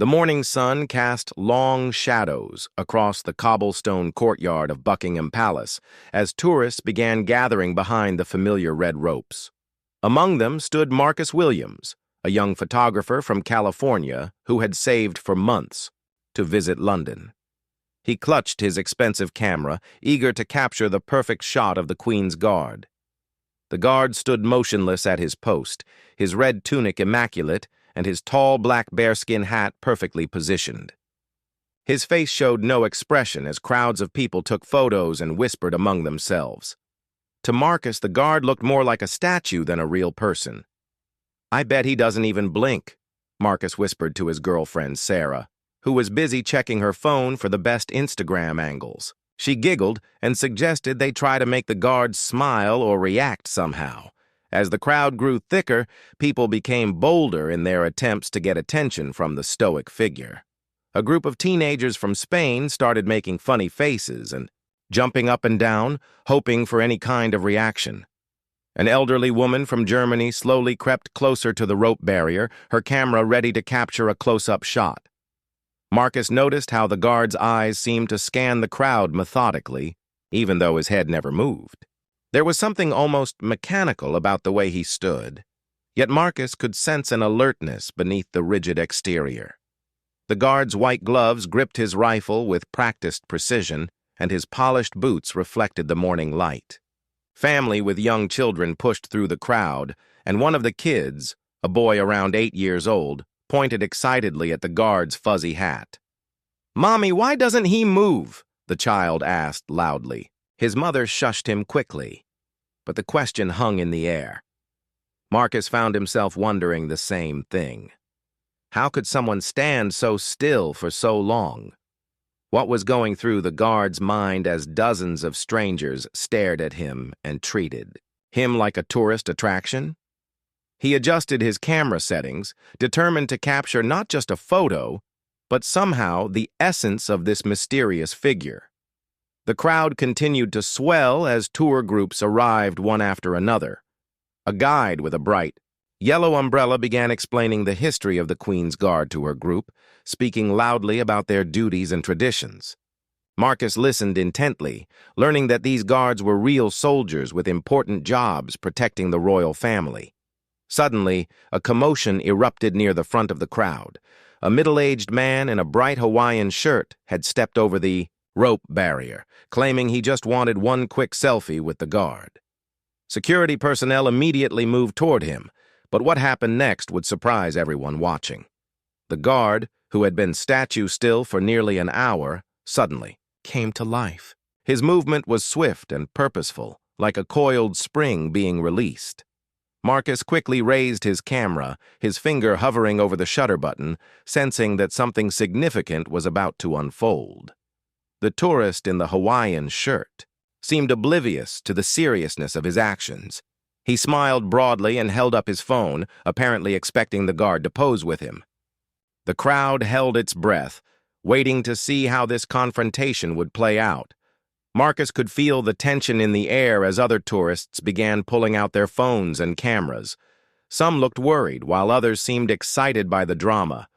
The morning sun cast long shadows across the cobblestone courtyard of Buckingham Palace as tourists began gathering behind the familiar red ropes. Among them stood Marcus Williams, a young photographer from California who had saved for months to visit London. He clutched his expensive camera, eager to capture the perfect shot of the Queen's Guard. The guard stood motionless at his post, his red tunic immaculate and his tall black bearskin hat perfectly positioned. His face showed no expression as crowds of people took photos and whispered among themselves. To Marcus, the guard looked more like a statue than a real person. "I bet he doesn't even blink," Marcus whispered to his girlfriend, Sarah, who was busy checking her phone for the best Instagram angles. She giggled and suggested they try to make the guard smile or react somehow. As the crowd grew thicker, people became bolder in their attempts to get attention from the stoic figure. A group of teenagers from Spain started making funny faces and jumping up and down, hoping for any kind of reaction. An elderly woman from Germany slowly crept closer to the rope barrier, her camera ready to capture a close-up shot. Marcus noticed how the guard's eyes seemed to scan the crowd methodically, even though his head never moved. There was something almost mechanical about the way he stood, yet Marcus could sense an alertness beneath the rigid exterior. The guard's white gloves gripped his rifle with practiced precision, and his polished boots reflected the morning light. Family with young children pushed through the crowd, and one of the kids, a boy around 8 years old, pointed excitedly at the guard's fuzzy hat. "Mommy, why doesn't he move?" the child asked loudly. His mother shushed him quickly, but the question hung in the air. Marcus found himself wondering the same thing. How could someone stand so still for so long? What was going through the guard's mind as dozens of strangers stared at him and treated him like a tourist attraction? He adjusted his camera settings, determined to capture not just a photo, but somehow the essence of this mysterious figure. The crowd continued to swell as tour groups arrived one after another. A guide with a bright yellow umbrella began explaining the history of the Queen's Guard to her group, speaking loudly about their duties and traditions. Marcus listened intently, learning that these guards were real soldiers with important jobs protecting the royal family. Suddenly, a commotion erupted near the front of the crowd. A middle-aged man in a bright Hawaiian shirt had stepped over the rope barrier, claiming he just wanted one quick selfie with the guard. Security personnel immediately moved toward him, but what happened next would surprise everyone watching. The guard, who had been statue still for nearly an hour, suddenly came to life. His movement was swift and purposeful, like a coiled spring being released. Marcus quickly raised his camera, his finger hovering over the shutter button, sensing that something significant was about to unfold. The tourist in the Hawaiian shirt seemed oblivious to the seriousness of his actions. He smiled broadly and held up his phone, apparently expecting the guard to pose with him. The crowd held its breath, waiting to see how this confrontation would play out. Marcus could feel the tension in the air as other tourists began pulling out their phones and cameras. Some looked worried, while others seemed excited by the drama.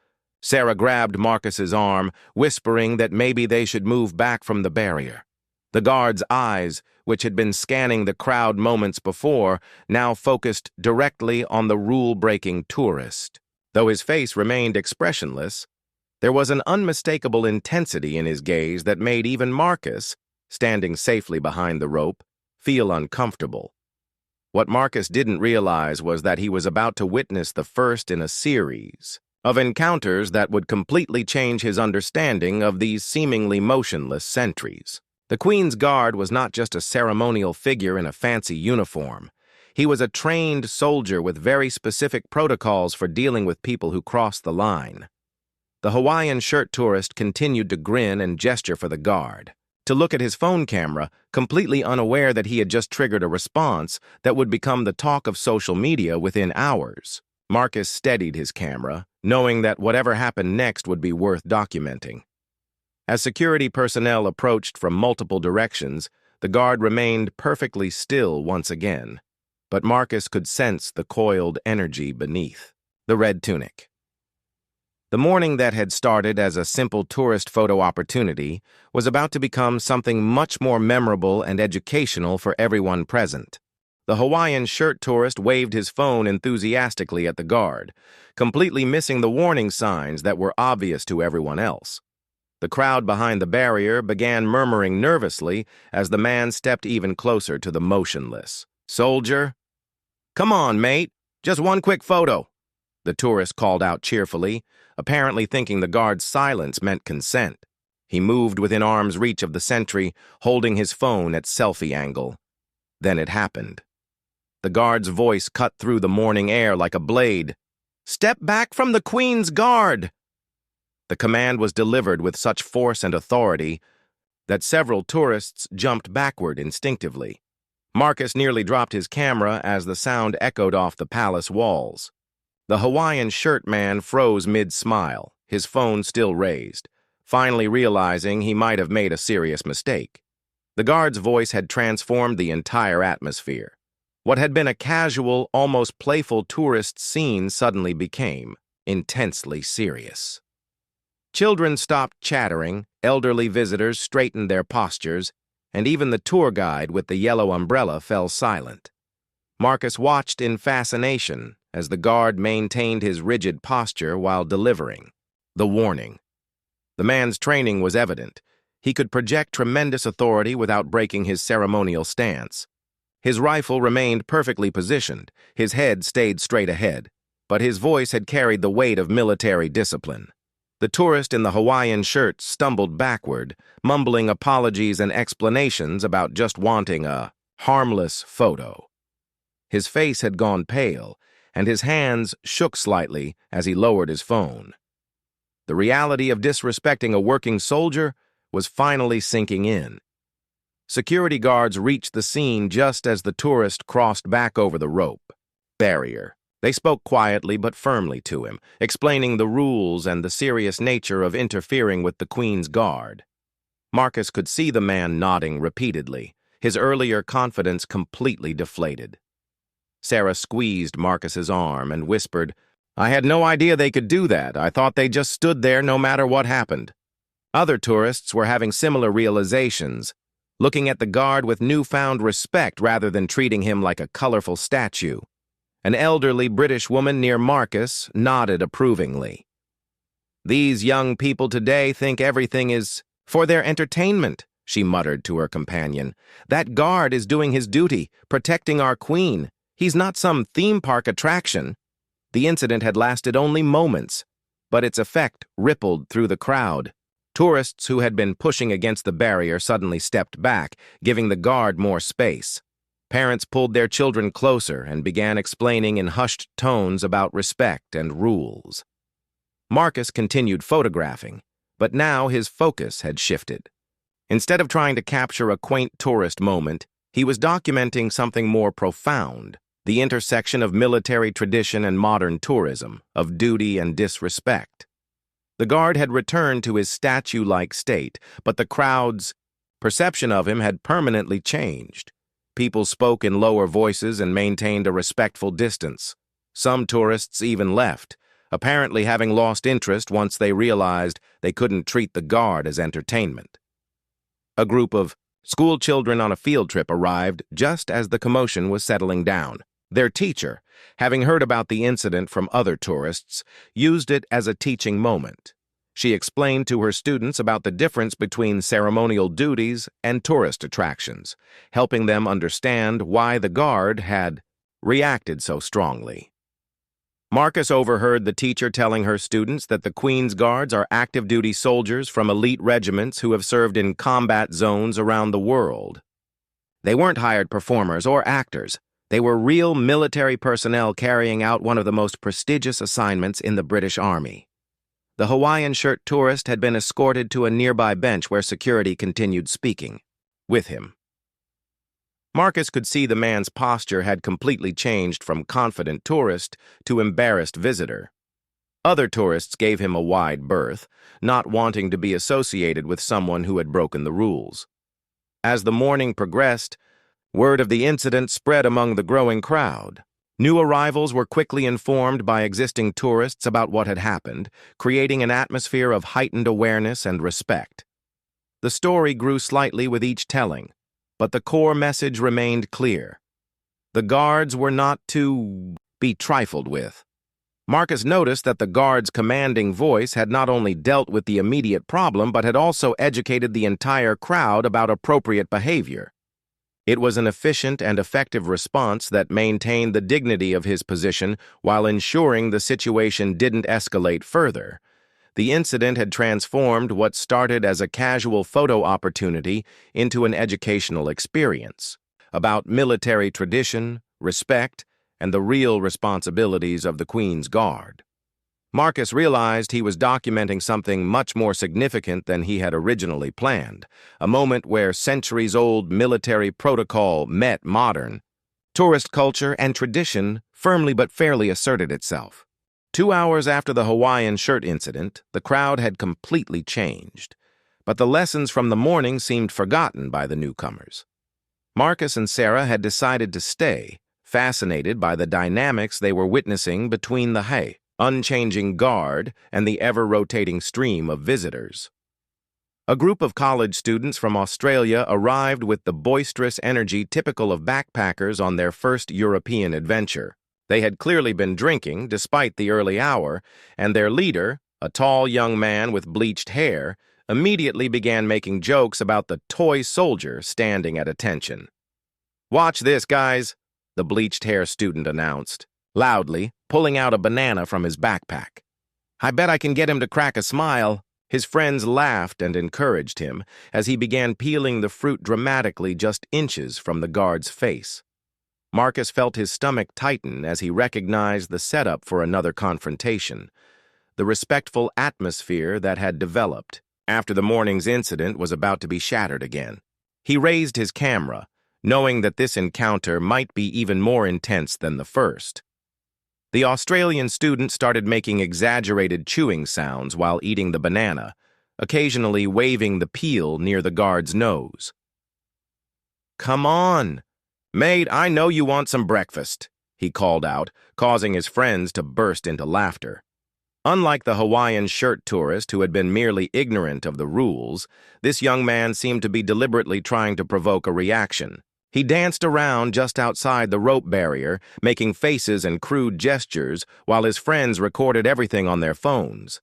Sarah grabbed Marcus's arm, whispering that maybe they should move back from the barrier. The guard's eyes, which had been scanning the crowd moments before, now focused directly on the rule-breaking tourist. Though his face remained expressionless, there was an unmistakable intensity in his gaze that made even Marcus, standing safely behind the rope, feel uncomfortable. What Marcus didn't realize was that he was about to witness the first in a series of encounters that would completely change his understanding of these seemingly motionless sentries. The Queen's Guard was not just a ceremonial figure in a fancy uniform. He was a trained soldier with very specific protocols for dealing with people who crossed the line. The Hawaiian shirt tourist continued to grin and gesture for the guard, to look at his phone camera, completely unaware that he had just triggered a response that would become the talk of social media within hours. Marcus steadied his camera, knowing that whatever happened next would be worth documenting. As security personnel approached from multiple directions, the guard remained perfectly still once again, but Marcus could sense the coiled energy beneath the red tunic. The morning that had started as a simple tourist photo opportunity was about to become something much more memorable and educational for everyone present. The Hawaiian shirt tourist waved his phone enthusiastically at the guard, completely missing the warning signs that were obvious to everyone else. The crowd behind the barrier began murmuring nervously as the man stepped even closer to the motionless soldier. "Come on, mate. Just one quick photo," the tourist called out cheerfully, apparently thinking the guard's silence meant consent. He moved within arm's reach of the sentry, holding his phone at selfie angle. Then it happened. The guard's voice cut through the morning air like a blade. "Step back from the Queen's Guard!" The command was delivered with such force and authority that several tourists jumped backward instinctively. Marcus nearly dropped his camera as the sound echoed off the palace walls. The Hawaiian shirt man froze mid-smile, his phone still raised, finally realizing he might have made a serious mistake. The guard's voice had transformed the entire atmosphere. What had been a casual, almost playful tourist scene suddenly became intensely serious. Children stopped chattering, elderly visitors straightened their postures, and even the tour guide with the yellow umbrella fell silent. Marcus watched in fascination as the guard maintained his rigid posture while delivering the warning. The man's training was evident. He could project tremendous authority without breaking his ceremonial stance. His rifle remained perfectly positioned, his head stayed straight ahead, but his voice had carried the weight of military discipline. The tourist in the Hawaiian shirt stumbled backward, mumbling apologies and explanations about just wanting a harmless photo. His face had gone pale, and his hands shook slightly as he lowered his phone. The reality of disrespecting a working soldier was finally sinking in. Security guards reached the scene just as the tourist crossed back over the rope barrier. They spoke quietly but firmly to him, explaining the rules and the serious nature of interfering with the Queen's Guard. Marcus could see the man nodding repeatedly, his earlier confidence completely deflated. Sarah squeezed Marcus's arm and whispered, "I had no idea they could do that. I thought they just stood there no matter what happened." Other tourists were having similar realizations, looking at the guard with newfound respect rather than treating him like a colorful statue. An elderly British woman near Marcus nodded approvingly. "These young people today think everything is for their entertainment," she muttered to her companion. "That guard is doing his duty, protecting our queen. He's not some theme park attraction." The incident had lasted only moments, but its effect rippled through the crowd. Tourists who had been pushing against the barrier suddenly stepped back, giving the guard more space. Parents pulled their children closer and began explaining in hushed tones about respect and rules. Marcus continued photographing, but now his focus had shifted. Instead of trying to capture a quaint tourist moment, he was documenting something more profound, the intersection of military tradition and modern tourism, of duty and disrespect. The guard had returned to his statue-like state, but the crowd's perception of him had permanently changed. People spoke in lower voices and maintained a respectful distance. Some tourists even left, apparently having lost interest once they realized they couldn't treat the guard as entertainment. A group of school children on a field trip arrived just as the commotion was settling down. Their teacher, having heard about the incident from other tourists, used it as a teaching moment. She explained to her students about the difference between ceremonial duties and tourist attractions, helping them understand why the guard had reacted so strongly. Marcus overheard the teacher telling her students that the Queen's Guards are active-duty soldiers from elite regiments who have served in combat zones around the world. They weren't hired performers or actors. They were real military personnel carrying out one of the most prestigious assignments in the British Army. The Hawaiian shirt tourist had been escorted to a nearby bench where security continued speaking with him. Marcus could see the man's posture had completely changed from confident tourist to embarrassed visitor. Other tourists gave him a wide berth, not wanting to be associated with someone who had broken the rules. As the morning progressed, word of the incident spread among the growing crowd. New arrivals were quickly informed by existing tourists about what had happened, creating an atmosphere of heightened awareness and respect. The story grew slightly with each telling, but the core message remained clear. The guards were not to be trifled with. Marcus noticed that the guard's commanding voice had not only dealt with the immediate problem but had also educated the entire crowd about appropriate behavior. It was an efficient and effective response that maintained the dignity of his position while ensuring the situation didn't escalate further. The incident had transformed what started as a casual photo opportunity into an educational experience about military tradition, respect, and the real responsibilities of the Queen's Guard. Marcus realized he was documenting something much more significant than he had originally planned, a moment where centuries-old military protocol met modern. Tourist culture and tradition firmly but fairly asserted itself. 2 hours after the Hawaiian shirt incident, the crowd had completely changed, but the lessons from the morning seemed forgotten by the newcomers. Marcus and Sarah had decided to stay, fascinated by the dynamics they were witnessing between the unchanging guard and the ever-rotating stream of visitors. A group of college students from Australia arrived with the boisterous energy typical of backpackers on their first European adventure. They had clearly been drinking, despite the early hour, and their leader, a tall young man with bleached hair, immediately began making jokes about the toy soldier standing at attention. "Watch this, guys," the bleached-hair student announced, loudly, pulling out a banana from his backpack. "I bet I can get him to crack a smile." His friends laughed and encouraged him as he began peeling the fruit dramatically just inches from the guard's face. Marcus felt his stomach tighten as he recognized the setup for another confrontation. The respectful atmosphere that had developed after the morning's incident was about to be shattered again. He raised his camera, knowing that this encounter might be even more intense than the first. The Australian student started making exaggerated chewing sounds while eating the banana, occasionally waving the peel near the guard's nose. "Come on, mate, I know you want some breakfast," he called out, causing his friends to burst into laughter. Unlike the Hawaiian shirt tourist who had been merely ignorant of the rules, this young man seemed to be deliberately trying to provoke a reaction. He danced around just outside the rope barrier, making faces and crude gestures while his friends recorded everything on their phones.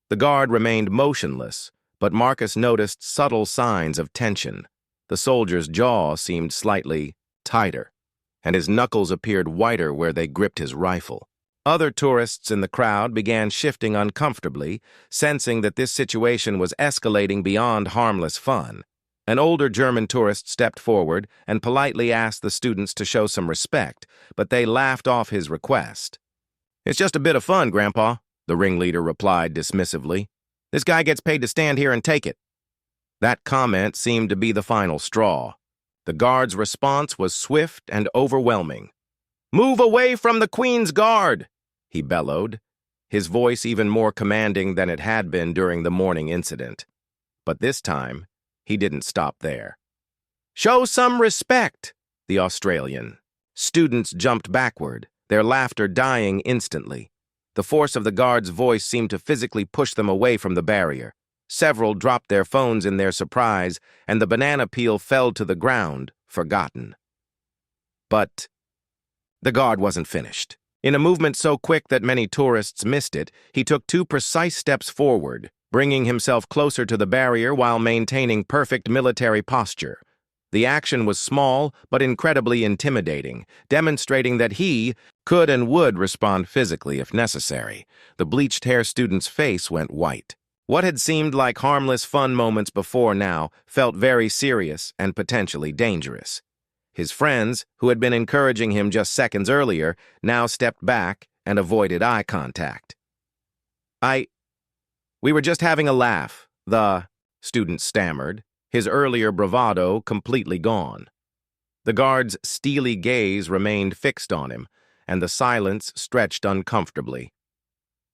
The guard remained motionless, but Marcus noticed subtle signs of tension. The soldier's jaw seemed slightly tighter, and his knuckles appeared whiter where they gripped his rifle. Other tourists in the crowd began shifting uncomfortably, sensing that this situation was escalating beyond harmless fun. An older German tourist stepped forward and politely asked the students to show some respect, but they laughed off his request. "It's just a bit of fun, Grandpa," the ringleader replied dismissively. "This guy gets paid to stand here and take it." That comment seemed to be the final straw. The guard's response was swift and overwhelming. "Move away from the Queen's Guard!" he bellowed, his voice even more commanding than it had been during the morning incident. But this time, he didn't stop there. "Show some respect!" the Australian. Students jumped backward, their laughter dying instantly. The force of the guard's voice seemed to physically push them away from the barrier. Several dropped their phones in their surprise, and the banana peel fell to the ground, forgotten. But the guard wasn't finished. In a movement so quick that many tourists missed it, he took 2 precise steps forward, bringing himself closer to the barrier while maintaining perfect military posture. The action was small but incredibly intimidating, demonstrating that he could and would respond physically if necessary. The bleached-hair student's face went white. What had seemed like harmless fun moments before now felt very serious and potentially dangerous. His friends, who had been encouraging him just seconds earlier, now stepped back and avoided eye contact. We were just having a laugh," the student stammered, his earlier bravado completely gone. The guard's steely gaze remained fixed on him, and the silence stretched uncomfortably.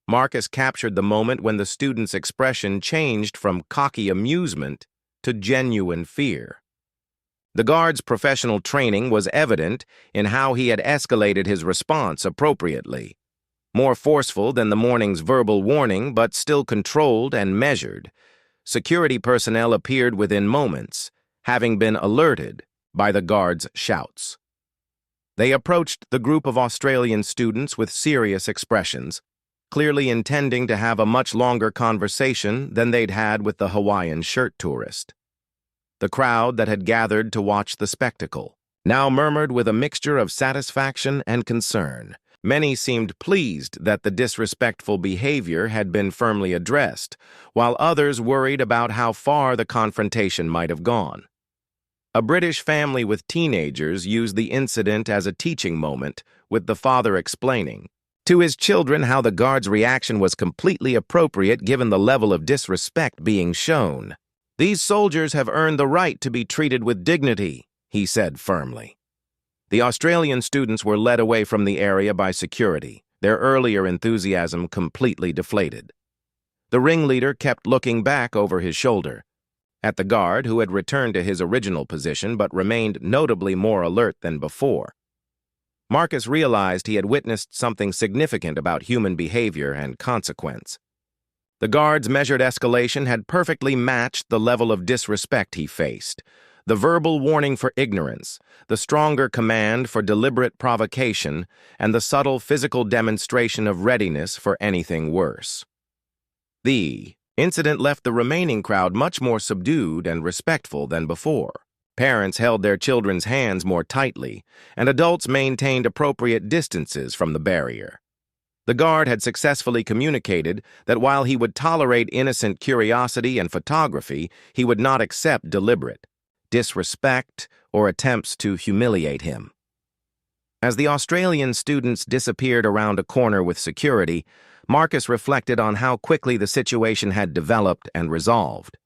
Marcus captured the moment when the student's expression changed from cocky amusement to genuine fear. The guard's professional training was evident in how he had escalated his response appropriately. More forceful than the morning's verbal warning, but still controlled and measured. Security personnel appeared within moments, having been alerted by the guard's shouts. They approached the group of Australian students with serious expressions, clearly intending to have a much longer conversation than they'd had with the Hawaiian shirt tourist. The crowd that had gathered to watch the spectacle now murmured with a mixture of satisfaction and concern. Many seemed pleased that the disrespectful behavior had been firmly addressed, while others worried about how far the confrontation might have gone. A British family with teenagers used the incident as a teaching moment, with the father explaining to his children how the guard's reaction was completely appropriate given the level of disrespect being shown. "These soldiers have earned the right to be treated with dignity," he said firmly. The Australian students were led away from the area by security, their earlier enthusiasm completely deflated. The ringleader kept looking back over his shoulder at the guard, who had returned to his original position but remained notably more alert than before. Marcus realized he had witnessed something significant about human behavior and consequence. The guard's measured escalation had perfectly matched the level of disrespect he faced. The verbal warning for ignorance, the stronger command for deliberate provocation, and the subtle physical demonstration of readiness for anything worse. The incident left the remaining crowd much more subdued and respectful than before. Parents held their children's hands more tightly, and adults maintained appropriate distances from the barrier. The guard had successfully communicated that while he would tolerate innocent curiosity and photography, he would not accept deliberate disrespect or attempts to humiliate him. As the Australian students disappeared around a corner with security, Marcus reflected on how quickly the situation had developed and resolved.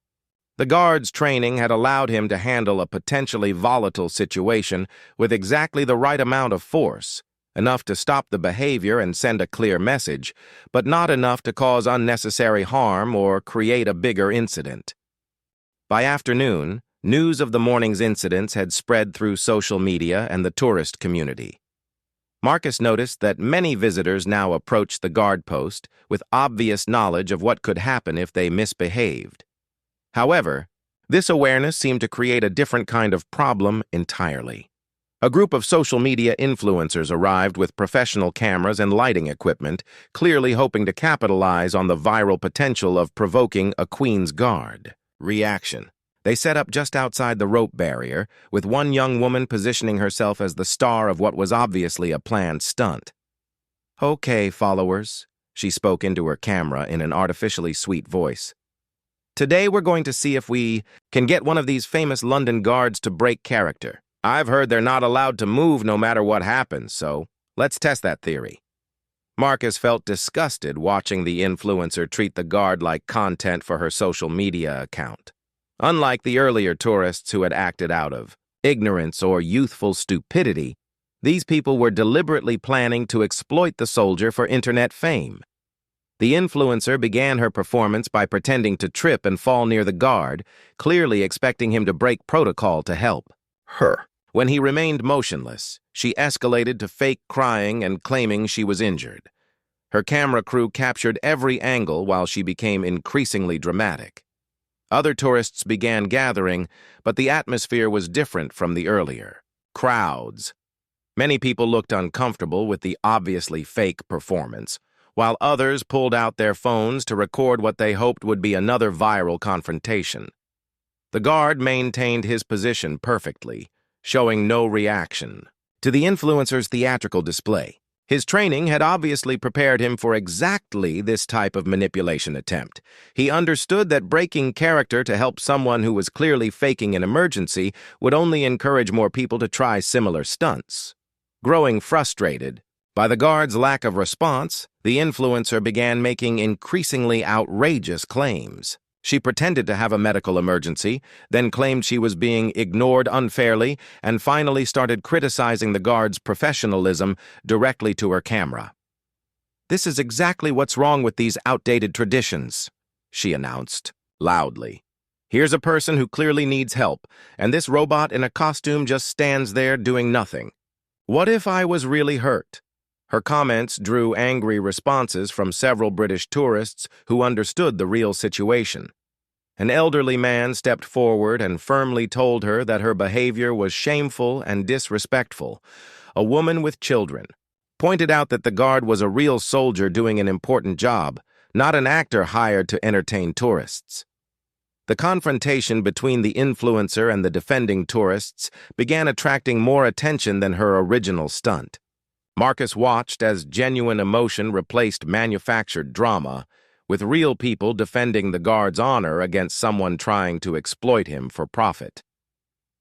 The guard's training had allowed him to handle a potentially volatile situation with exactly the right amount of force, enough to stop the behavior and send a clear message, but not enough to cause unnecessary harm or create a bigger incident. By afternoon, news of the morning's incidents had spread through social media and the tourist community. Marcus noticed that many visitors now approached the guard post with obvious knowledge of what could happen if they misbehaved. However, this awareness seemed to create a different kind of problem entirely. A group of social media influencers arrived with professional cameras and lighting equipment, clearly hoping to capitalize on the viral potential of provoking a Queen's Guard reaction. They set up just outside the rope barrier, with one young woman positioning herself as the star of what was obviously a planned stunt. "Okay, followers," she spoke into her camera in an artificially sweet voice. "Today we're going to see if we can get one of these famous London guards to break character. I've heard they're not allowed to move no matter what happens, so let's test that theory." Marcus felt disgusted watching the influencer treat the guard like content for her social media account. Unlike the earlier tourists who had acted out of ignorance or youthful stupidity, these people were deliberately planning to exploit the soldier for internet fame. The influencer began her performance by pretending to trip and fall near the guard, clearly expecting him to break protocol to help her. When he remained motionless, she escalated to fake crying and claiming she was injured. Her camera crew captured every angle while she became increasingly dramatic. Other tourists began gathering, but the atmosphere was different from the earlier crowds. Many people looked uncomfortable with the obviously fake performance, while others pulled out their phones to record what they hoped would be another viral confrontation. The guard maintained his position perfectly, showing no reaction to the influencer's theatrical display. His training had obviously prepared him for exactly this type of manipulation attempt. He understood that breaking character to help someone who was clearly faking an emergency would only encourage more people to try similar stunts. Growing frustrated by the guard's lack of response, the influencer began making increasingly outrageous claims. She pretended to have a medical emergency, then claimed she was being ignored unfairly, and finally started criticizing the guard's professionalism directly to her camera. "This is exactly what's wrong with these outdated traditions," she announced loudly. Here's a person who clearly needs help, and this robot in a costume just stands there doing nothing. What if I was really hurt? Her comments drew angry responses from several British tourists who understood the real situation. An elderly man stepped forward and firmly told her that her behavior was shameful and disrespectful. A woman with children pointed out that the guard was a real soldier doing an important job, not an actor hired to entertain tourists. The confrontation between the influencer and the defending tourists began attracting more attention than her original stunt. Marcus watched as genuine emotion replaced manufactured drama, with real people defending the guard's honor against someone trying to exploit him for profit.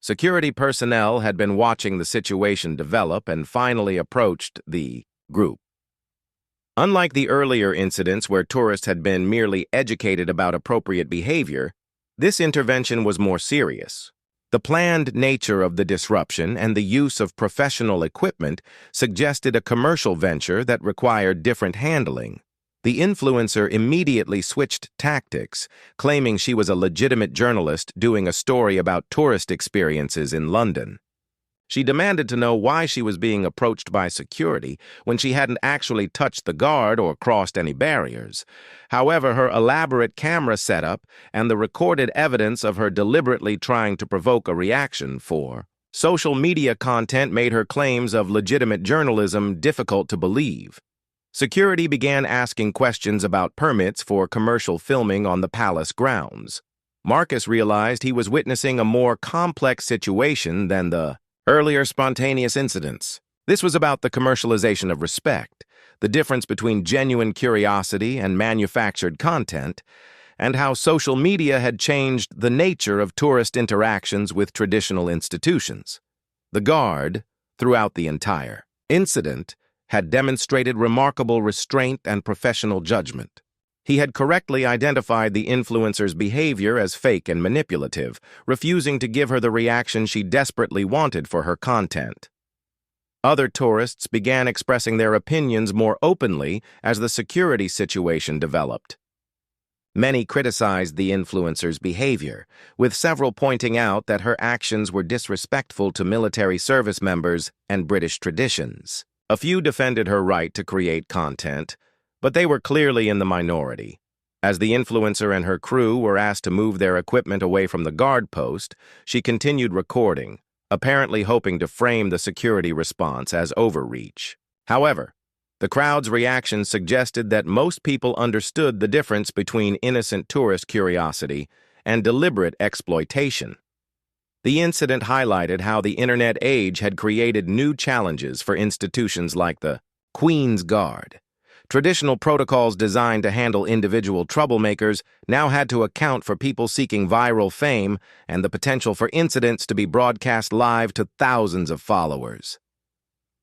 Security personnel had been watching the situation develop and finally approached the group. Unlike the earlier incidents where tourists had been merely educated about appropriate behavior, this intervention was more serious. The planned nature of the disruption and the use of professional equipment suggested a commercial venture that required different handling. The influencer immediately switched tactics, claiming she was a legitimate journalist doing a story about tourist experiences in London. She demanded to know why she was being approached by security when she hadn't actually touched the guard or crossed any barriers. However, her elaborate camera setup and the recorded evidence of her deliberately trying to provoke a reaction for social media content made her claims of legitimate journalism difficult to believe. Security began asking questions about permits for commercial filming on the palace grounds. Marcus realized he was witnessing a more complex situation than the earlier spontaneous incidents. This was about the commercialization of respect, the difference between genuine curiosity and manufactured content, and how social media had changed the nature of tourist interactions with traditional institutions. The guard, throughout the entire incident, had demonstrated remarkable restraint and professional judgment. He had correctly identified the influencer's behavior as fake and manipulative, refusing to give her the reaction she desperately wanted for her content. Other tourists began expressing their opinions more openly as the security situation developed. Many criticized the influencer's behavior, with several pointing out that her actions were disrespectful to military service members and British traditions. A few defended her right to create content, but they were clearly in the minority. As the influencer and her crew were asked to move their equipment away from the guard post, she continued recording, apparently hoping to frame the security response as overreach. However, the crowd's reaction suggested that most people understood the difference between innocent tourist curiosity and deliberate exploitation. The incident highlighted how the internet age had created new challenges for institutions like the Queen's Guard. Traditional protocols designed to handle individual troublemakers now had to account for people seeking viral fame and the potential for incidents to be broadcast live to thousands of followers.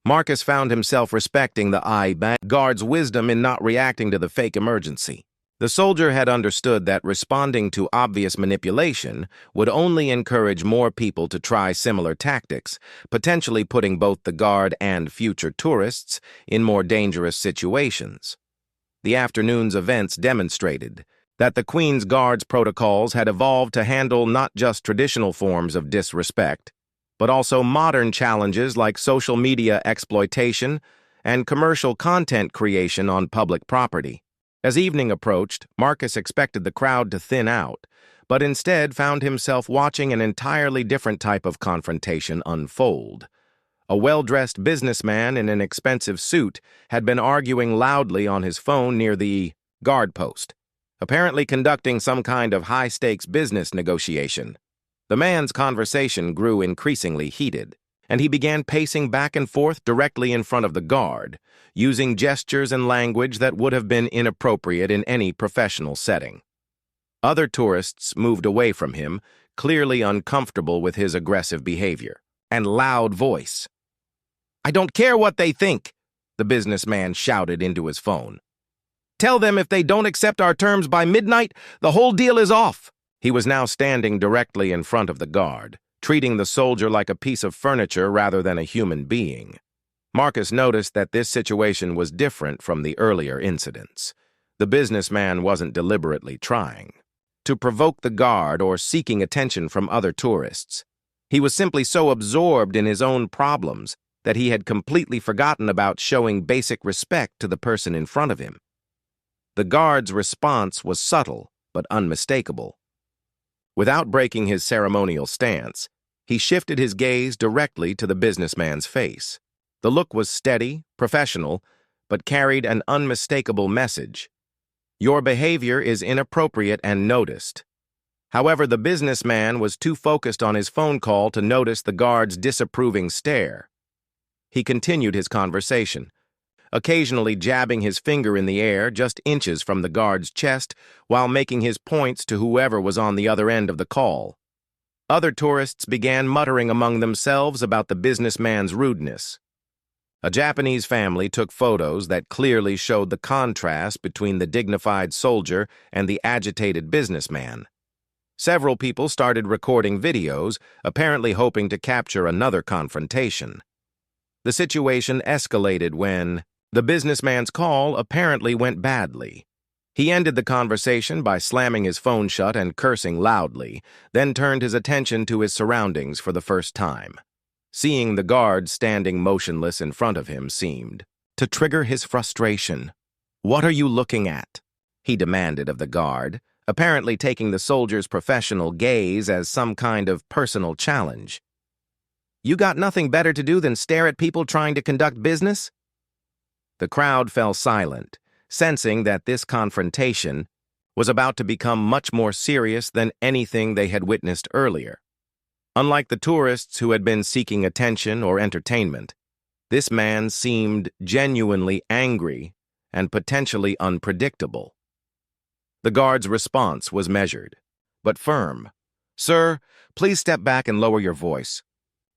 Marcus found himself respecting the guard's wisdom in not reacting to the fake emergency. The soldier had understood that responding to obvious manipulation would only encourage more people to try similar tactics, potentially putting both the guard and future tourists in more dangerous situations. The afternoon's events demonstrated that the Queen's Guard's protocols had evolved to handle not just traditional forms of disrespect, but also modern challenges like social media exploitation and commercial content creation on public property. As evening approached, Marcus expected the crowd to thin out, but instead found himself watching an entirely different type of confrontation unfold. A well-dressed businessman in an expensive suit had been arguing loudly on his phone near the guard post, apparently conducting some kind of high-stakes business negotiation. The man's conversation grew increasingly heated, and he began pacing back and forth directly in front of the guard, using gestures and language that would have been inappropriate in any professional setting. Other tourists moved away from him, clearly uncomfortable with his aggressive behavior and loud voice. "I don't care what they think," the businessman shouted into his phone. "Tell them if they don't accept our terms by midnight, the whole deal is off." He was now standing directly in front of the guard, treating the soldier like a piece of furniture rather than a human being. Marcus noticed that this situation was different from the earlier incidents. The businessman wasn't deliberately trying. to provoke the guard or seeking attention from other tourists. He was simply so absorbed in his own problems that he had completely forgotten about showing basic respect to the person in front of him. The guard's response was subtle but unmistakable. Without breaking his ceremonial stance, he shifted his gaze directly to the businessman's face. The look was steady, professional, but carried an unmistakable message. Your behavior is inappropriate and noticed. However, the businessman was too focused on his phone call to notice the guard's disapproving stare. He continued his conversation, occasionally jabbing his finger in the air just inches from the guard's chest while making his points to whoever was on the other end of the call. Other tourists began muttering among themselves about the businessman's rudeness. A Japanese family took photos that clearly showed the contrast between the dignified soldier and the agitated businessman. Several people started recording videos, apparently hoping to capture another confrontation. The situation escalated when the businessman's call apparently went badly. He ended the conversation by slamming his phone shut and cursing loudly, then turned his attention to his surroundings for the first time. Seeing the guard standing motionless in front of him seemed to trigger his frustration. "What are you looking at?" he demanded of the guard, apparently taking the soldier's professional gaze as some kind of personal challenge. "You got nothing better to do than stare at people trying to conduct business?" The crowd fell silent, sensing that this confrontation was about to become much more serious than anything they had witnessed earlier. Unlike the tourists who had been seeking attention or entertainment, this man seemed genuinely angry and potentially unpredictable. The guard's response was measured, but firm. "Sir, please step back and lower your voice."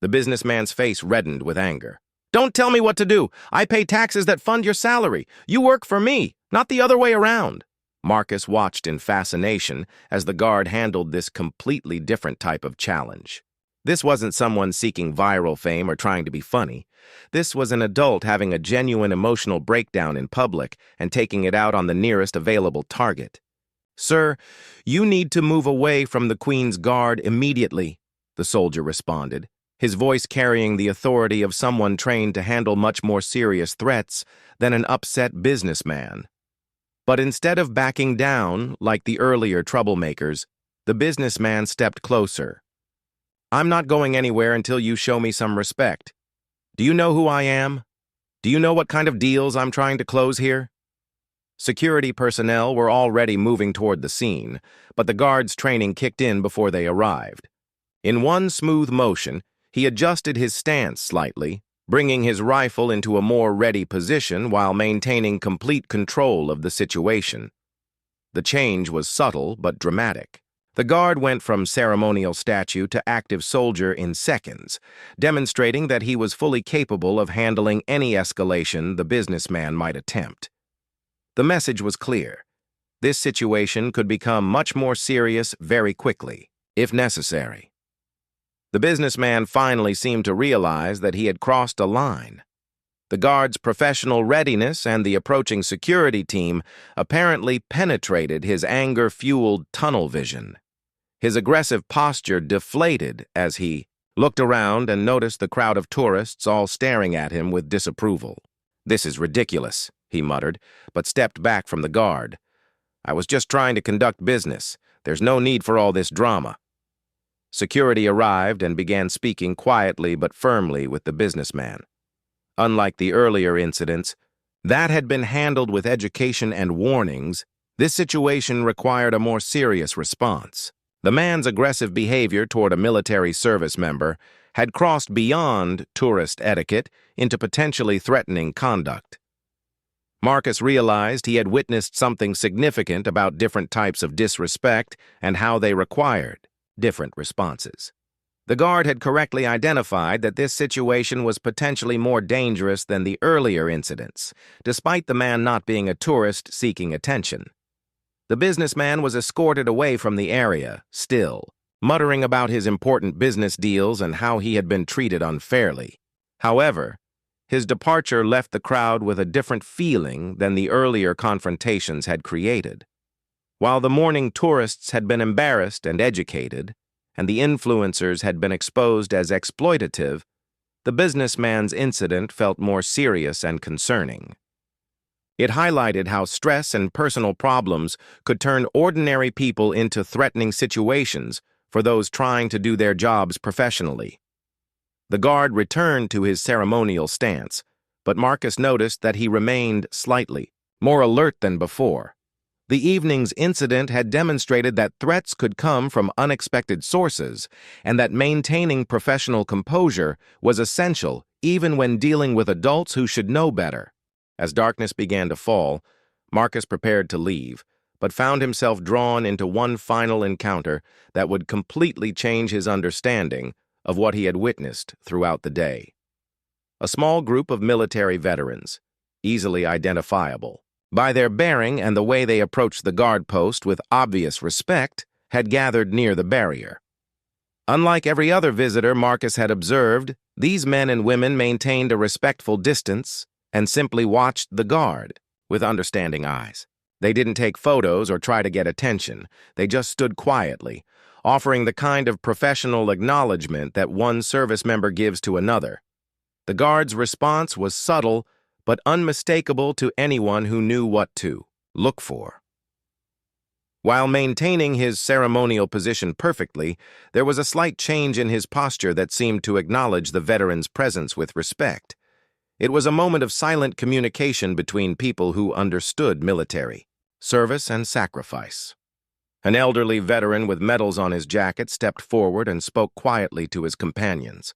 The businessman's face reddened with anger. "Don't tell me what to do. I pay taxes that fund your salary. You work for me, not the other way around." Marcus watched in fascination as the guard handled this completely different type of challenge. This wasn't someone seeking viral fame or trying to be funny. This was an adult having a genuine emotional breakdown in public and taking it out on the nearest available target. "Sir, you need to move away from the Queen's Guard immediately," the soldier responded, his voice carrying the authority of someone trained to handle much more serious threats than an upset businessman. But instead of backing down like the earlier troublemakers, the businessman stepped closer. "I'm not going anywhere until you show me some respect. Do you know who I am? Do you know what kind of deals I'm trying to close here?" Security personnel were already moving toward the scene, but the guard's training kicked in before they arrived. In one smooth motion, he adjusted his stance slightly, bringing his rifle into a more ready position while maintaining complete control of the situation. The change was subtle but dramatic. The guard went from ceremonial statue to active soldier in seconds, demonstrating that he was fully capable of handling any escalation the businessman might attempt. The message was clear. This situation could become much more serious very quickly, if necessary. The businessman finally seemed to realize that he had crossed a line. The guard's professional readiness and the approaching security team apparently penetrated his anger-fueled tunnel vision. His aggressive posture deflated as he looked around and noticed the crowd of tourists all staring at him with disapproval. "This is ridiculous," he muttered, but stepped back from the guard. "I was just trying to conduct business. There's no need for all this drama." Security arrived and began speaking quietly but firmly with the businessman. Unlike the earlier incidents, that had been handled with education and warnings. This situation required a more serious response. The man's aggressive behavior toward a military service member had crossed beyond tourist etiquette into potentially threatening conduct. Marcus realized he had witnessed something significant about different types of disrespect and how they required different responses. The guard had correctly identified that this situation was potentially more dangerous than the earlier incidents, despite the man not being a tourist seeking attention. The businessman was escorted away from the area, still, muttering about his important business deals and how he had been treated unfairly. However, his departure left the crowd with a different feeling than the earlier confrontations had created. While the morning tourists had been embarrassed and educated, and the influencers had been exposed as exploitative, the businessman's incident felt more serious and concerning. It highlighted how stress and personal problems could turn ordinary people into threatening situations for those trying to do their jobs professionally. The guard returned to his ceremonial stance, but Marcus noticed that he remained slightly more alert than before. The evening's incident had demonstrated that threats could come from unexpected sources and that maintaining professional composure was essential even when dealing with adults who should know better. As darkness began to fall, Marcus prepared to leave, but found himself drawn into one final encounter that would completely change his understanding of what he had witnessed throughout the day. A small group of military veterans, easily identifiable by their bearing and the way they approached the guard post with obvious respect, had gathered near the barrier. Unlike every other visitor Marcus had observed, these men and women maintained a respectful distance and simply watched the guard with understanding eyes. They didn't take photos or try to get attention. They just stood quietly, offering the kind of professional acknowledgement that one service member gives to another. The guard's response was subtle but unmistakable to anyone who knew what to look for. While maintaining his ceremonial position perfectly, there was a slight change in his posture that seemed to acknowledge the veteran's presence with respect. It was a moment of silent communication between people who understood military service and sacrifice. An elderly veteran with medals on his jacket stepped forward and spoke quietly to his companions.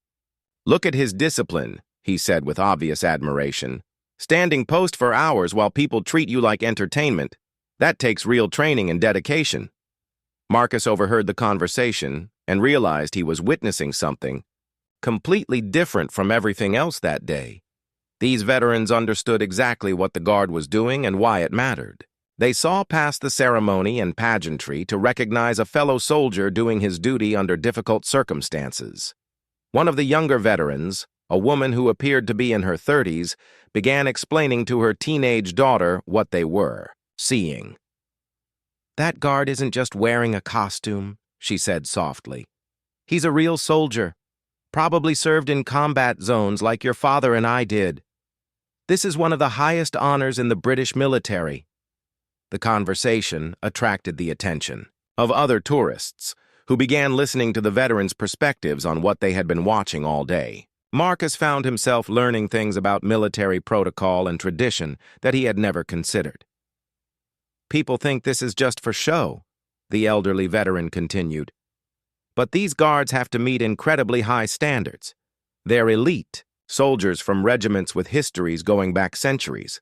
"Look at his discipline," he said with obvious admiration. "Standing post for hours while people treat you like entertainment. That takes real training and dedication." Marcus overheard the conversation and realized he was witnessing something completely different from everything else that day. These veterans understood exactly what the guard was doing and why it mattered. They saw past the ceremony and pageantry to recognize a fellow soldier doing his duty under difficult circumstances. One of the younger veterans, a woman who appeared to be in her 30s, began explaining to her teenage daughter what they were seeing. "That guard isn't just wearing a costume," she said softly. "He's a real soldier, probably served in combat zones like your father and I did. This is one of the highest honors in the British military." The conversation attracted the attention of other tourists, who began listening to the veterans' perspectives on what they had been watching all day. Marcus found himself learning things about military protocol and tradition that he had never considered. "People think this is just for show," the elderly veteran continued. "But these guards have to meet incredibly high standards. They're elite, soldiers from regiments with histories going back centuries.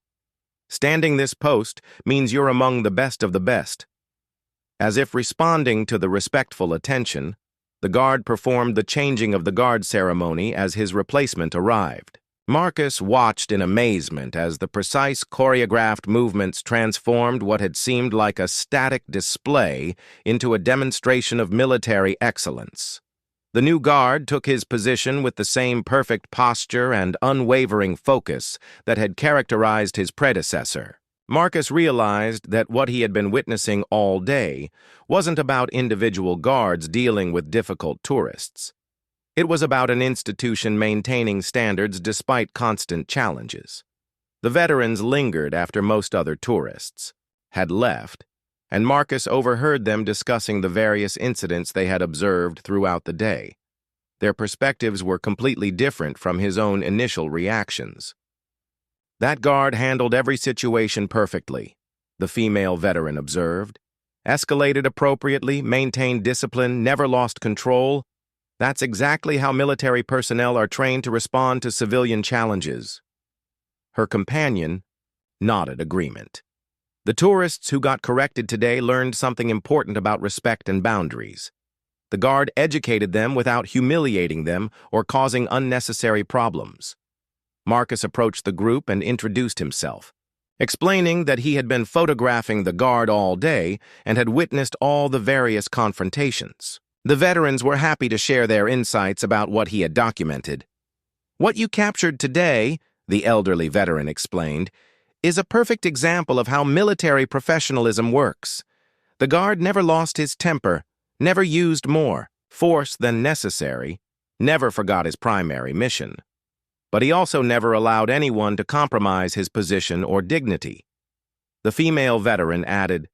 Standing this post means you're among the best of the best." As if responding to the respectful attention, the guard performed the changing of the guard ceremony as his replacement arrived. Marcus watched in amazement as the precise choreographed movements transformed what had seemed like a static display into a demonstration of military excellence. The new guard took his position with the same perfect posture and unwavering focus that had characterized his predecessor. Marcus realized that what he had been witnessing all day wasn't about individual guards dealing with difficult tourists. It was about an institution maintaining standards despite constant challenges. The veterans lingered after most other tourists had left, and Marcus overheard them discussing the various incidents they had observed throughout the day. Their perspectives were completely different from his own initial reactions. "That guard handled every situation perfectly," the female veteran observed. "Escalated appropriately, maintained discipline, never lost control. That's exactly how military personnel are trained to respond to civilian challenges." Her companion nodded agreement. The tourists who got corrected today learned something important about respect and boundaries. The guard educated them without humiliating them or causing unnecessary problems. Marcus approached the group and introduced himself, explaining that he had been photographing the guard all day and had witnessed all the various confrontations. The veterans were happy to share their insights about what he had documented. "What you captured today," the elderly veteran explained, "is a perfect example of how military professionalism works. The guard never lost his temper, never used more force than necessary, never forgot his primary mission. But he also never allowed anyone to compromise his position or dignity. The female veteran added,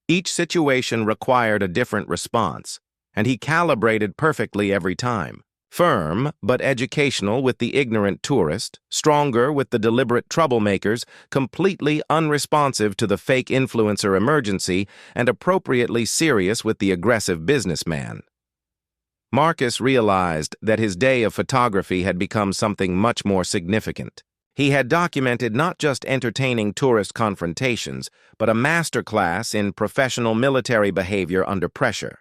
"Each situation required a different response, and he calibrated perfectly every time. Firm, but educational with the ignorant tourist, stronger with the deliberate troublemakers, completely unresponsive to the fake influencer emergency, and appropriately serious with the aggressive businessman." Marcus realized that his day of photography had become something much more significant. He had documented not just entertaining tourist confrontations, but a masterclass in professional military behavior under pressure.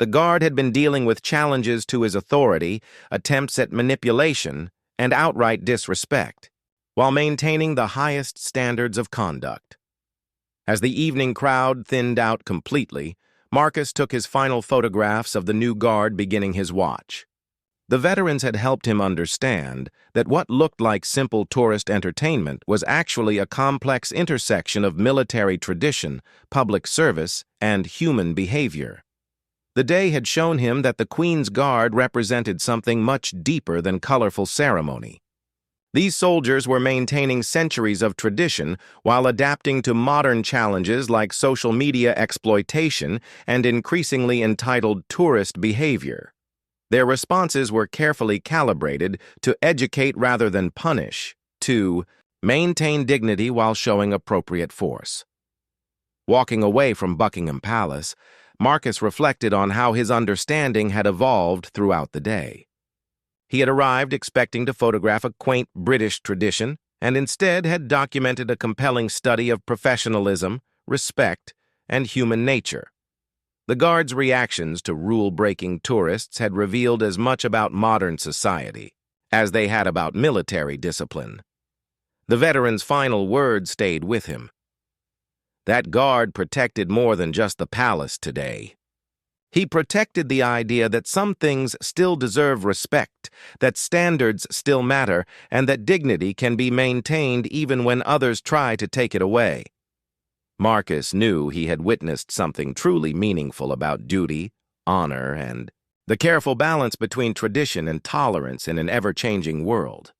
The guard had been dealing with challenges to his authority, attempts at manipulation, and outright disrespect, while maintaining the highest standards of conduct. As the evening crowd thinned out completely, Marcus took his final photographs of the new guard beginning his watch. The veterans had helped him understand that what looked like simple tourist entertainment was actually a complex intersection of military tradition, public service, and human behavior. The day had shown him that the Queen's Guard represented something much deeper than colorful ceremony. These soldiers were maintaining centuries of tradition while adapting to modern challenges like social media exploitation and increasingly entitled tourist behavior. Their responses were carefully calibrated to educate rather than punish, to maintain dignity while showing appropriate force. Walking away from Buckingham Palace, Marcus reflected on how his understanding had evolved throughout the day. He had arrived expecting to photograph a quaint British tradition, and instead had documented a compelling study of professionalism, respect, and human nature. The guard's reactions to rule-breaking tourists had revealed as much about modern society as they had about military discipline. The veteran's final words stayed with him. That guard protected more than just the palace today. He protected the idea that some things still deserve respect, that standards still matter, and that dignity can be maintained even when others try to take it away. Marcus knew he had witnessed something truly meaningful about duty, honor, and the careful balance between tradition and tolerance in an ever-changing world.